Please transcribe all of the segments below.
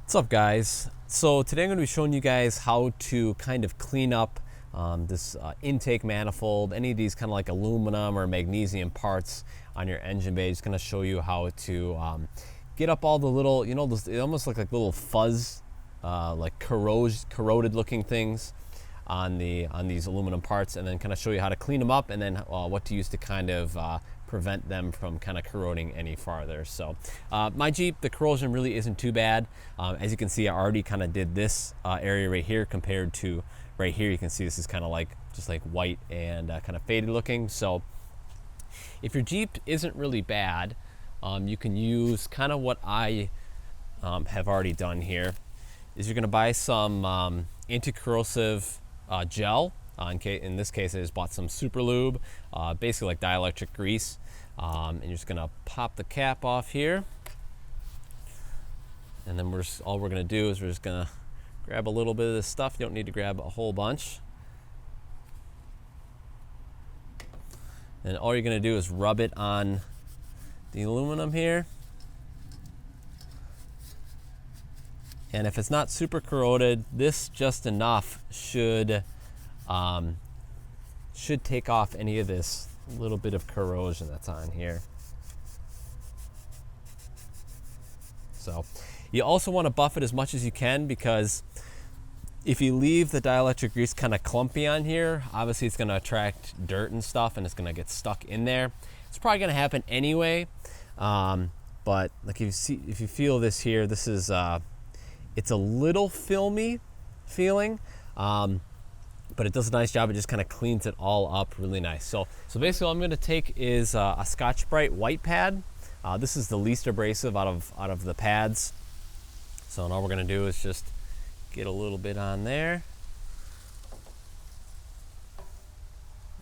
What's up, guys? So today I'm going to be showing you guys how to kind of clean up this intake manifold, any of these kind of like aluminum or magnesium parts on your engine bay. Just going to show you how to get up all the little, those, it almost look like little fuzz, like corroded looking things on these aluminum parts, and then kind of show you how to clean them up, and then what to use to kind of prevent them from kind of corroding any farther. So my Jeep, the corrosion really isn't too bad. As you can see, I already kind of did this area right here compared to right here. You can see this is kind of like just like white and kind of faded looking. So if your Jeep isn't really bad, you can use kind of what I have already done here. Is you're going to buy some anticorrosive gel. In this case, I just bought some super lube, basically like dielectric grease. And you're just gonna pop the cap off here. And then all we're gonna do is we're just gonna grab a little bit of this stuff. You don't need to grab a whole bunch. And all you're gonna do is rub it on the aluminum here. And if it's not super corroded, this just enough should take off any of this little bit of corrosion that's on here. So you also want to buff it as much as you can, because if you leave the dielectric grease kind of clumpy on here, obviously it's going to attract dirt and stuff, and it's going to get stuck in there. It's probably going to happen anyway, but like if you feel this here, this is it's a little filmy feeling, but it does a nice job. It just kind of cleans it all up really nice. So basically all I'm going to take is a Scotch-Brite white pad. This is the least abrasive out of the pads. So all we're going to do is just get a little bit on there.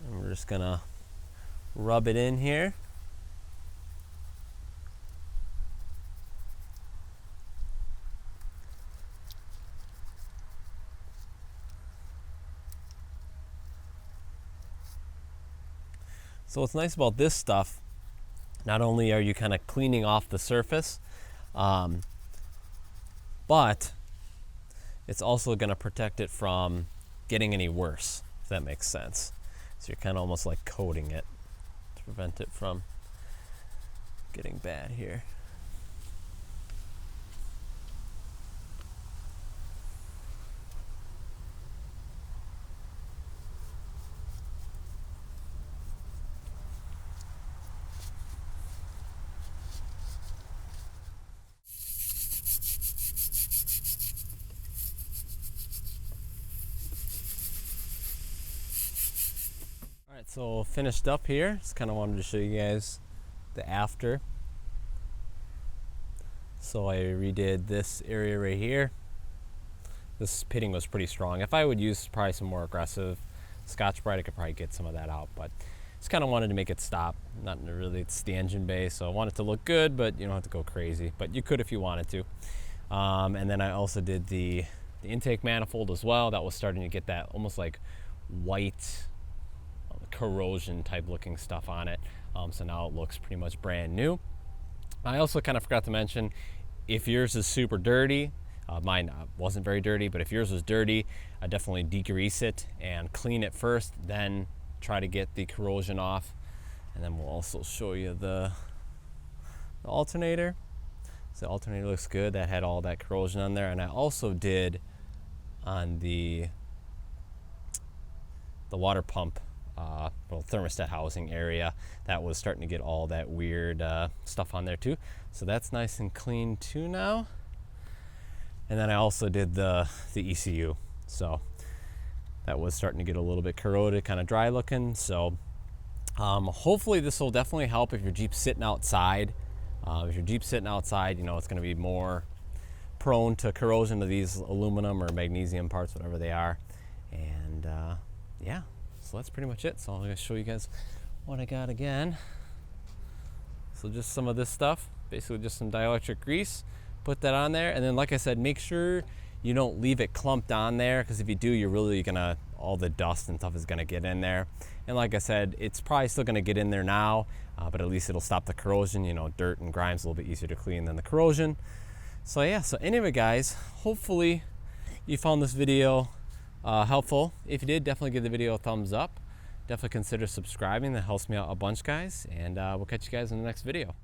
And we're just going to rub it in here. So what's nice about this stuff, not only are you kind of cleaning off the surface, but it's also going to protect it from getting any worse, if that makes sense. So you're kind of almost like coating it to prevent it from getting bad here. Alright, so finished up here. Just kind of wanted to show you guys the after. So I redid this area right here. This pitting was pretty strong. If I would use probably some more aggressive Scotch-Brite, I could probably get some of that out, but just kind of wanted to make it stop. Not really, it's the engine bay, so I want it to look good, but you don't have to go crazy. But you could if you wanted to. And then I also did the intake manifold as well. That was starting to get that almost like white corrosion type looking stuff on it. So now it looks pretty much brand new. I also kind of forgot to mention, if yours is super dirty, mine wasn't very dirty, but if yours was dirty, I definitely degrease it and clean it first, then try to get the corrosion off. And then we'll also show you the alternator. So the alternator looks good. That had all that corrosion on there. And I also did on the water pump, thermostat housing area, that was starting to get all that weird stuff on there too. So that's nice and clean too now. And then I also did the ECU. So that was starting to get a little bit corroded, kind of dry looking. So hopefully this will definitely help if your Jeep's sitting outside. If your Jeep's sitting outside, it's going to be more prone to corrosion of these aluminum or magnesium parts, whatever they are. And yeah. So that's pretty much it. So I'm going to show you guys what I got again. So just some of this stuff, basically just some dielectric grease, put that on there. And then like I said, make sure you don't leave it clumped on there, because if you do, you're really gonna, all the dust and stuff is gonna get in there. And like I said, it's probably still gonna get in there now, but at least it'll stop the corrosion. Dirt and grime's a little bit easier to clean than the corrosion. So yeah, so anyway guys, hopefully you found this video helpful. If you did, definitely give the video a thumbs up. Definitely consider subscribing. That helps me out a bunch, guys. And we'll catch you guys in the next video.